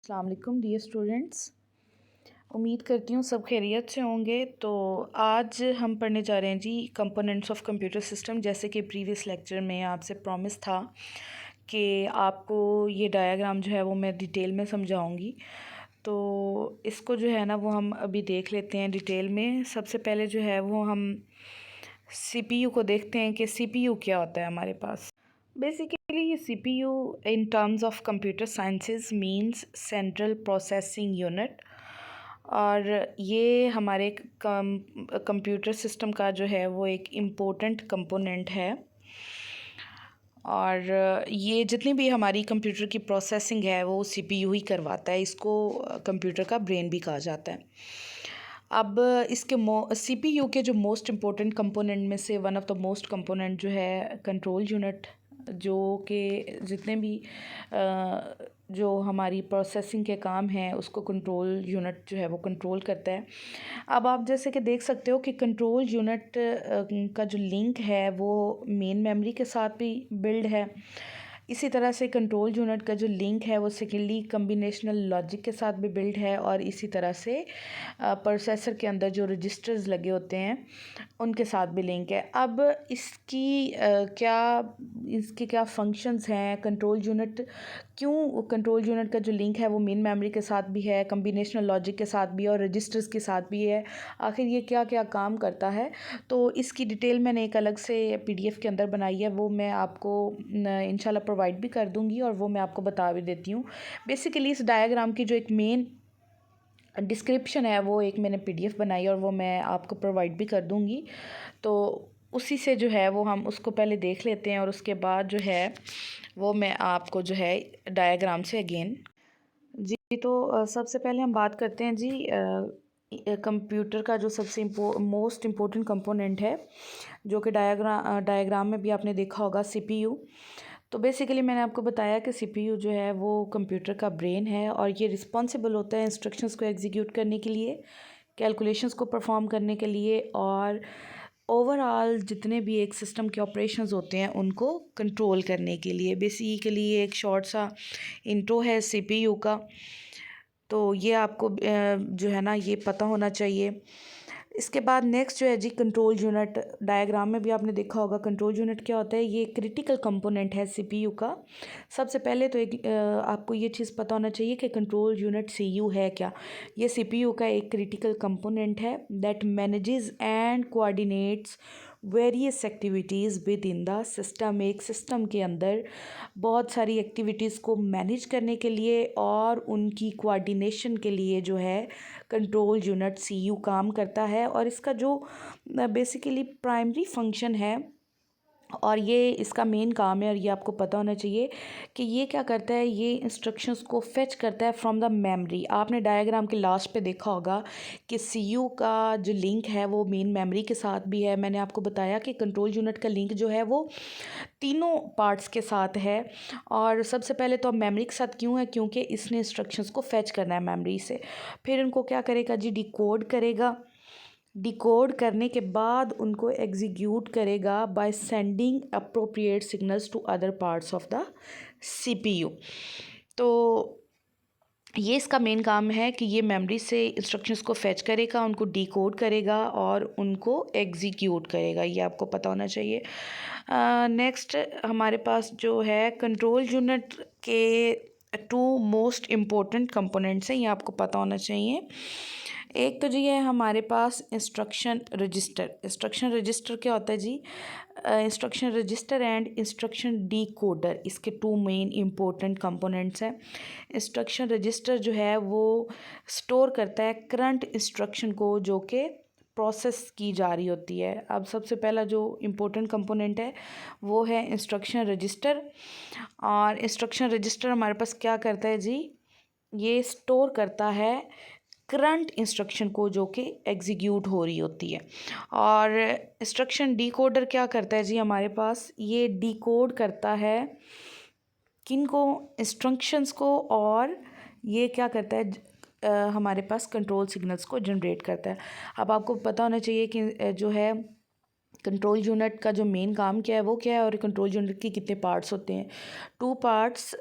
अस्सलाम वालेकुम dear students. उम्मीद करती हूँ सब खैरियत से होंगे। तो आज हम पढ़ने जा रहे हैं जी कंपोनेंट्स ऑफ कंप्यूटर सिस्टम। जैसे कि प्रीवियस लेक्चर में आपसे प्रॉमिस था कि आपको ये डायग्राम जो है वो मैं डिटेल में समझाऊंगी। तो इसको जो है ना वो हम अभी देख लेते हैं डिटेल में। सबसे पहले जो है वो हम सीपीयू को देखते हैं कि सीपीयू क्या होता है हमारे पास। बेसिकली ये CPU in terms of computer sciences means central processing unit, और ये हमारे कंप्यूटर सिस्टम का जो है वो एक इम्पोर्टेंट कंपोनेंट है। और ये जितनी भी हमारी कंप्यूटर की प्रोसेसिंग है वो सीपीयू ही करवाता है। इसको कंप्यूटर का ब्रेन भी कहा जाता है। अब इसके सीपीयू के जो मोस्ट इम्पोर्टेंट कंपोनेंट में से one of the most component जो है कंट्रोल यूनिट, जो कि जितने भी जो हमारी प्रोसेसिंग के काम हैं उसको कंट्रोल यूनिट जो है वो कंट्रोल करता है। अब आप जैसे कि देख सकते हो कि कंट्रोल यूनिट का जो लिंक है वो मेन मेमोरी के साथ भी बिल्ड है। इसी तरह से कंट्रोल यूनिट का जो लिंक है वो सेकेंडली कम्बिनेशनल लॉजिक के साथ भी बिल्ड है, और इसी तरह से प्रोसेसर के अंदर जो रजिस्टर्स लगे होते हैं उनके साथ भी लिंक है। अब इसके क्या फंक्शंस हैं, कंट्रोल यूनिट क्यों, कंट्रोल यूनिट का जो लिंक है वो मेन मेमोरी के साथ भी है, कम्बिनेशनल लॉजिक के साथ भी और रजिस्टर्स के साथ भी है, आखिर ये क्या क्या काम करता है। तो इसकी डिटेल मैंने एक अलग से पीडीएफ के अंदर बनाई है, वो मैं आपको इंशाल्लाह प्रोवाइड भी कर दूंगी और वो मैं आपको बता भी देती हूँ। बेसिकली इस डायग्राम की जो एक मेन डिस्क्रिप्शन है वो एक मैंने पीडीएफ बनाई और वो मैं आपको प्रोवाइड भी कर दूंगी। तो उसी से जो है वो हम उसको पहले देख लेते हैं और उसके बाद जो है वो मैं आपको जो है डायग्राम से अगेन जी। तो सबसे पहले हम बात करते हैं जी कंप्यूटर का जो सबसे मोस्ट इम्पोर्टेंट कंपोनेंट है, जो कि डायग्राम में भी आपने देखा होगा, सीपीयू। तो बेसिकली मैंने आपको बताया कि सीपीयू जो है वो कंप्यूटर का ब्रेन है और ये रिस्पॉन्सिबल होता है इंस्ट्रक्शंस को एग्जीक्यूट करने के लिए, कैलकुलेशंस को परफॉर्म करने के लिए, और ओवरऑल जितने भी एक सिस्टम के ऑपरेशंस होते हैं उनको कंट्रोल करने के लिए। बेसिकली ये एक शॉर्ट सा इंट्रो है सीपीयू का। तो ये आपको जो है ना ये पता होना चाहिए। इसके बाद नेक्स्ट जो है जी कंट्रोल यूनिट, डायग्राम में भी आपने देखा होगा कंट्रोल यूनिट क्या होता है। ये क्रिटिकल कंपोनेंट है सीपीयू का। सबसे पहले तो एक आपको ये चीज़ पता होना चाहिए कि कंट्रोल यूनिट सीयू है क्या। ये सीपीयू का एक क्रिटिकल कंपोनेंट है that manages and coordinates various activities with in the system. एक सिस्टम के अंदर बहुत सारी एक्टिविटीज़ को मैनेज करने के लिए और उनकी कोऑर्डिनेशन के लिए जो है कंट्रोल यूनिट सीयू काम करता है। और इसका जो बेसिकली प्राइमरी फंक्शन है और ये इसका मेन काम है, और ये आपको पता होना चाहिए कि ये क्या करता है, ये इंस्ट्रक्शंस को फेच करता है फ्रॉम द मेमोरी। आपने डायग्राम के लास्ट पे देखा होगा कि सीयू का जो लिंक है वो मेन मेमोरी के साथ भी है। मैंने आपको बताया कि कंट्रोल यूनिट का लिंक जो है वो तीनों पार्ट्स के साथ है। और सबसे पहले तो मेमोरी के साथ क्यों है, क्योंकि इसने इंस्ट्रक्शंस को फेच करना है मेमोरी से, फिर उनको क्या करेगा जी, डिकोड करेगा। डिकोड करने के बाद उनको एग्जीक्यूट करेगा by sending appropriate signals to other parts of the CPU. तो ये इसका मेन काम है कि ये मेमोरी से इंस्ट्रक्शंस को फेच करेगा, उनको डिकोड करेगा और उनको एग्जीक्यूट करेगा। ये आपको पता होना चाहिए। नेक्स्ट हमारे पास जो है कंट्रोल यूनिट के टू मोस्ट इम्पोर्टेंट कंपोनेंट्स हैं, ये आपको पता होना चाहिए। एक तो जी है हमारे पास इंस्ट्रक्शन रजिस्टर। इंस्ट्रक्शन रजिस्टर क्या होता है जी, instruction register and instruction decoder, इसके टू मेन इम्पोर्टेंट कंपोनेंट्स हैं। इंस्ट्रक्शन रजिस्टर जो है वो स्टोर करता है करंट इंस्ट्रक्शन को जो कि प्रोसेस की जा रही होती है। अब सबसे पहला जो इम्पोर्टेंट कंपोनेंट है वो है इंस्ट्रक्शन रजिस्टर। और इंस्ट्रक्शन रजिस्टर हमारे पास क्या करता है जी, ये स्टोर करता है करंट इंस्ट्रक्शन को जो कि एग्जीक्यूट हो रही होती है। और इंस्ट्रक्शन डिकोडर क्या करता है जी, हमारे पास ये डिकोड करता है किन को, इंस्ट्रक्शंस को, और ये क्या करता है हमारे पास कंट्रोल सिग्नल्स को जनरेट करता है। अब आपको पता होना चाहिए कि जो है कंट्रोल यूनिट का जो मेन काम क्या है वो क्या है, और कंट्रोल यूनिट के कितने पार्ट्स होते हैं। Two parts,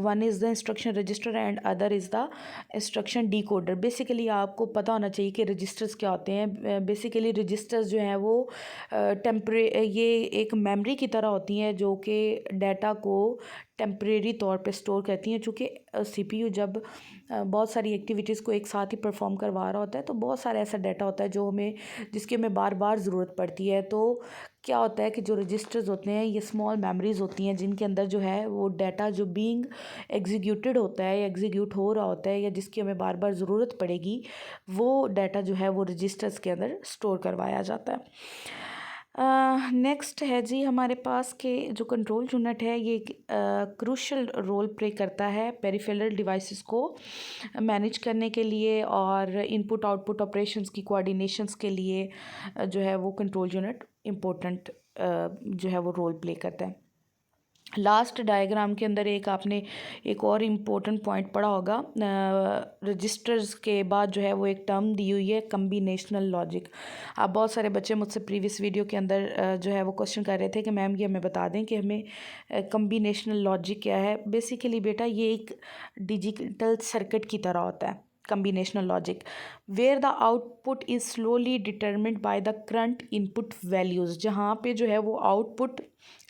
one is the instruction register and other is the instruction decoder. Basically आपको पता होना चाहिए कि रजिस्टर्स क्या होते हैं। बेसिकली रजिस्टर्स जो हैं वो ये एक मेमोरी की तरह होती हैं जो कि डाटा को टेम्परेरी तौर पे स्टोर करती हैं। चूँकि सीपीयू जब बहुत सारी एक्टिविटीज़ को एक साथ ही परफॉर्म करवा रहा होता है तो बहुत सारा ऐसा डाटा होता है जो हमें जिसकी हमें बार बार ज़रूरत पड़ती है। तो क्या होता है कि जो रजिस्टर्स होते हैं ये स्मॉल मेमोरीज होती हैं जिनके अंदर जो है वो डाटा जो बीइंग एग्जीक्यूटेड होता है या एग्जीक्यूट हो रहा होता है या जिसकी हमें बार बार ज़रूरत पड़ेगी, वो डाटा जो है वो रजिस्टर्स के अंदर स्टोर करवाया जाता है। नेक्स्ट है जी हमारे पास के जो कंट्रोल यूनिट है ये क्रूशल रोल प्ले करता है पेरिफेरल डिवाइसेस को मैनेज करने के लिए और इनपुट आउटपुट ऑपरेशंस की कोऑर्डिनेशंस के लिए जो है वो कंट्रोल यूनिट इम्पोर्टेंट जो है वो रोल प्ले करता है। लास्ट डायग्राम के अंदर आपने एक और इम्पोर्टेंट पॉइंट पढ़ा होगा। रजिस्टर्स के बाद जो है वो एक टर्म दी हुई है कम्बिनेशनल लॉजिक। आप बहुत सारे बच्चे मुझसे प्रीवियस वीडियो के अंदर जो है वो क्वेश्चन कर रहे थे कि मैम ये हमें बता दें कि हमें कम्बिनेशनल लॉजिक क्या है। बेसिकली बेटा ये एक डिजिटल सर्किट की तरह होता है combinational logic, where the output is slowly determined by the current input values. जहाँ पे जो है वो आउटपुट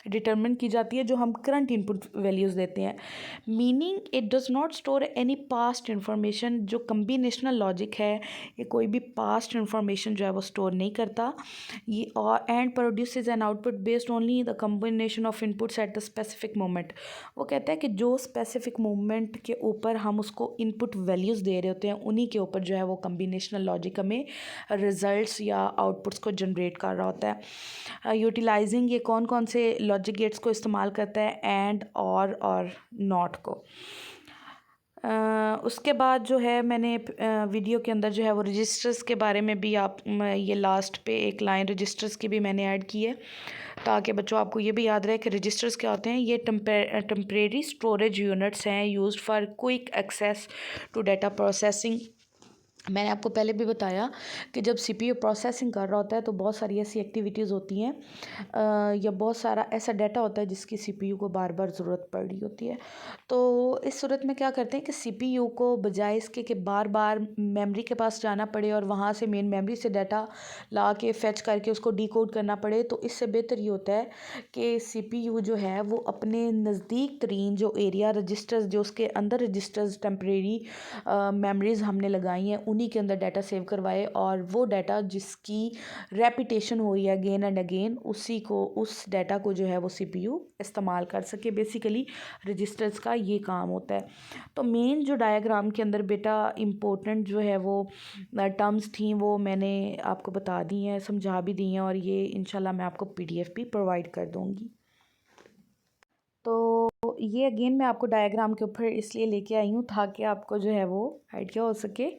डिटर्मिन की जाती है जो हम करंट इनपुट वैल्यूज़ देते हैं। Meaning it does not store any past information. जो कम्बिनेशनल लॉजिक है ये कोई भी पास्ट इन्फॉर्मेशन जो है वो स्टोर नहीं करता। ये और and produces an output based only the combination of inputs at the specific moment. वो कहता है कि जो स्पेसिफिक मोमेंट के ऊपर हम उसको इनपुट वैल्यूज़ दे रहे होते हैं उन्हीं के ऊपर जो है वो कम्बिनेशनल लॉजिक हमें रिजल्ट्स या आउटपुट्स को जनरेट कर रहा होता है। यूटिलाइजिंग ये कौन कौन से लॉजिक गेट्स को इस्तेमाल करता है, एंड और नॉट को। उसके बाद जो है मैंने वीडियो के अंदर जो है वो रजिस्टर्स के बारे में भी ये लास्ट पे एक लाइन रजिस्टर्स की भी मैंने ऐड की है ताकि बच्चों आपको ये भी याद रहे कि रजिस्टर्स क्या होते हैं। ये टेम्परेरी स्टोरेज यूनिट्स हैं used for quick access to data processing. मैंने आपको पहले भी बताया कि जब सीपीयू प्रोसेसिंग कर रहा होता है तो बहुत सारी ऐसी एक्टिविटीज़ होती हैं या बहुत सारा ऐसा डाटा होता है जिसकी सीपीयू को बार बार ज़रूरत पड़ रही होती है। तो इस सूरत में क्या करते हैं कि सीपीयू को बजाय इसके कि बार बार मेमोरी के पास जाना पड़े और वहाँ से मेन मेमोरी से डाटा ला के फैच करके उसको डिकोड करना पड़े, तो इससे बेहतर ये होता है कि सीपीयू जो है वो अपने नज़दीक तरीन जो एरिया रजिस्टर्स जो उसके अंदर रजिस्टर्स टेम्परेरी मेमोरीज़ हमने लगाई हैं उन्हीं के अंदर डाटा सेव करवाए और वो डाटा जिसकी रेपिटेशन हो रही है अगेन एंड अगेन उस डाटा को जो है वो सीपीयू इस्तेमाल कर सके। बेसिकली रजिस्टर्स का ये काम होता है। तो मेन जो डायग्राम के अंदर बेटा इम्पोर्टेंट जो है वो टर्म्स थी वो मैंने आपको बता दी हैं, समझा भी दी हैं और ये इंशाल्लाह मैं आपको पीडीएफ भी प्रोवाइड कर दूँगी। तो ये अगेन मैं आपको डायग्राम के ऊपर इसलिए लेके आई हूँ ताकि आपको जो है वो आइडिया हो सके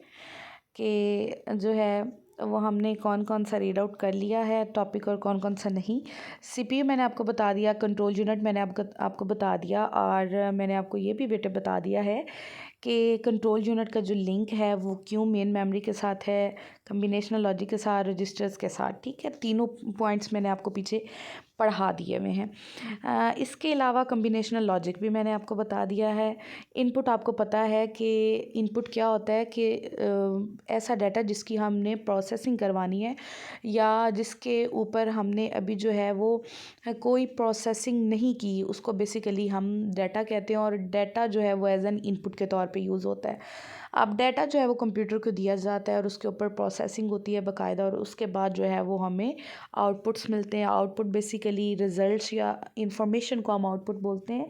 कि जो है वो हमने कौन कौन सा रीड आउट कर लिया है टॉपिक और कौन कौन सा नहीं। सीपीयू मैंने आपको बता दिया, कंट्रोल यूनिट मैंने आपको बता दिया और मैंने आपको ये भी बेटे बता दिया है कि कंट्रोल यूनिट का जो लिंक है वो क्यों मेन मेमोरी के साथ है, कम्बिनेशनल लॉजिक के साथ, रजिस्टर्स के साथ। ठीक है, तीनों पॉइंट्स मैंने आपको पीछे पढ़ा दिए हुए हैं। इसके अलावा कम्बिनेशनल लॉजिक भी मैंने आपको बता दिया है। इनपुट आपको पता है कि इनपुट क्या होता है कि ऐसा डाटा जिसकी हमने प्रोसेसिंग करवानी है या जिसके ऊपर हमने अभी जो है वो कोई प्रोसेसिंग नहीं की उसको बेसिकली हम डाटा कहते हैं और डाटा जो है वो एज एन इनपुट के तौर पे यूज़ होता है। अब डाटा जो है वो कंप्यूटर को दिया जाता है और उसके ऊपर प्रोसेसिंग होती है बाकायदा और उसके बाद जो है वो हमें आउटपुट्स मिलते हैं। आउटपुट बेसिकली रिज़ल्ट्स या इंफॉर्मेशन को हम आउटपुट बोलते हैं।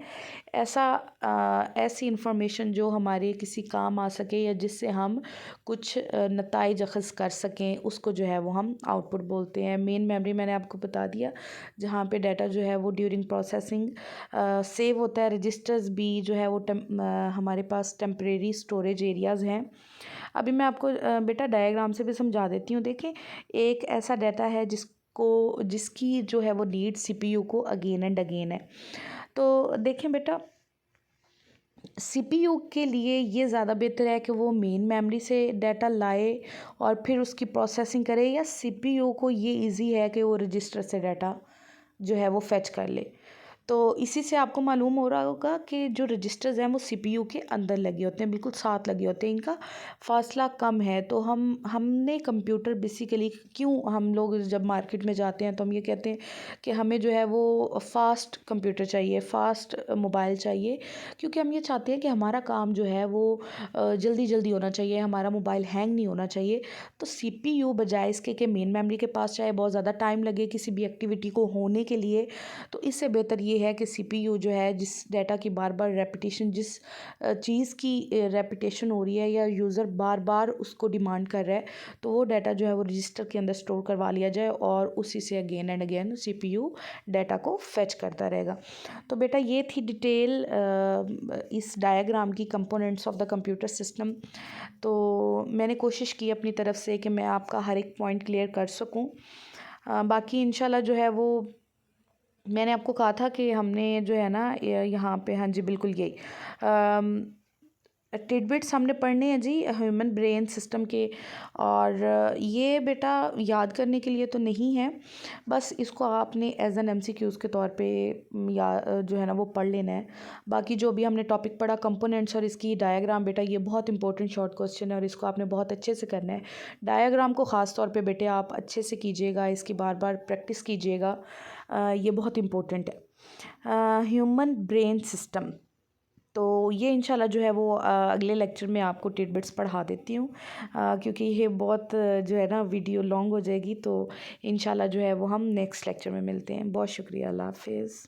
ऐसी इंफॉर्मेशन जो हमारे किसी काम आ सके या जिससे हम कुछ नताइज अखज़ कर सकें उसको जो है वो हम आउटपुट बोलते हैं। मेन मेमोरी मैंने आपको बता दिया जहाँ पे डाटा जो है वो ड्यूरिंग प्रोसेसिंग सेव होता है। रजिस्टर्स भी जो है वो हमारे पास टेम्परेरी स्टोरेज एरियाज़ हैं। अभी मैं आपको बेटा डायग्राम से भी समझा देती हूँ। देखें, एक ऐसा डाटा है जिसकी जो है वो नीड सीपीयू को अगेन एंड अगेन है। तो देखें बेटा, सीपीयू के लिए ये ज़्यादा बेहतर है कि वो मेन मेमोरी से डाटा लाए और फिर उसकी प्रोसेसिंग करे, या सीपीयू को ये इजी है कि वो रजिस्टर से डाटा जो है वो फेच कर ले। तो इसी से आपको मालूम हो रहा होगा कि जो रजिस्टर्स हैं वो सीपीयू के अंदर लगे होते हैं, बिल्कुल साथ लगे होते हैं, इनका फासला कम है। तो हमने कंप्यूटर बेसिकली, क्यों हम लोग जब मार्केट में जाते हैं तो हम ये कहते हैं कि हमें जो है वो फ़ास्ट कंप्यूटर चाहिए, फ़ास्ट मोबाइल चाहिए, क्योंकि हम ये चाहते हैं कि हमारा काम जो है वो जल्दी जल्दी होना चाहिए, हमारा मोबाइल हैंग नहीं होना चाहिए। तो सीपीयू बजाय इसके कि मेन मेमोरी के पास चाहे बहुत ज़्यादा टाइम लगे किसी भी एक्टिविटी को होने के लिए, तो इससे बेहतर ये है कि सीपीयू जो है जिस डाटा की बार बार रेपिटेशन, जिस चीज़ की रेपिटेशन हो रही है या यूज़र बार बार उसको डिमांड कर रहा है, तो वो डाटा जो है वो रजिस्टर के अंदर स्टोर करवा लिया जाए और उसी से again and again CPU data को फेच करता रहेगा। तो बेटा ये थी डिटेल इस डायग्राम की, components of the computer system. तो मैंने कोशिश की अपनी तरफ से कि मैं आपका हर एक पॉइंट क्लियर कर सकूं। बाकी इंशाल्लाह जो है वो मैंने आपको कहा था कि हमने जो है ना यहाँ पे, हाँ जी बिल्कुल यही टिडबिट्स हमने पढ़ने हैं जी ह्यूमन ब्रेन सिस्टम के। और ये बेटा याद करने के लिए तो नहीं है, बस इसको आपने एज एन एमसीक्यूज़ के तौर पे या जो है ना वो पढ़ लेना है। बाकी जो भी हमने टॉपिक पढ़ा कंपोनेंट्स और इसकी डायग्राम, बेटा ये बहुत इंपॉर्टेंट शॉर्ट क्वेश्चन है और इसको आपने बहुत अच्छे से करना है। डायग्राम को ख़ास तौर पे बेटे आप अच्छे से कीजिएगा, इसकी बार बार प्रैक्टिस कीजिएगा, ये बहुत इम्पोर्टेंट है। ह्यूमन ब्रेन सिस्टम, तो ये इंशाल्लाह जो है वो अगले लेक्चर में आपको टिडबिट्स पढ़ा देती हूँ, क्योंकि ये बहुत जो है ना वीडियो लॉन्ग हो जाएगी। तो इंशाल्लाह जो है वो हम नेक्स्ट लेक्चर में मिलते हैं। बहुत शुक्रिया, अल्लाह हाफिज़।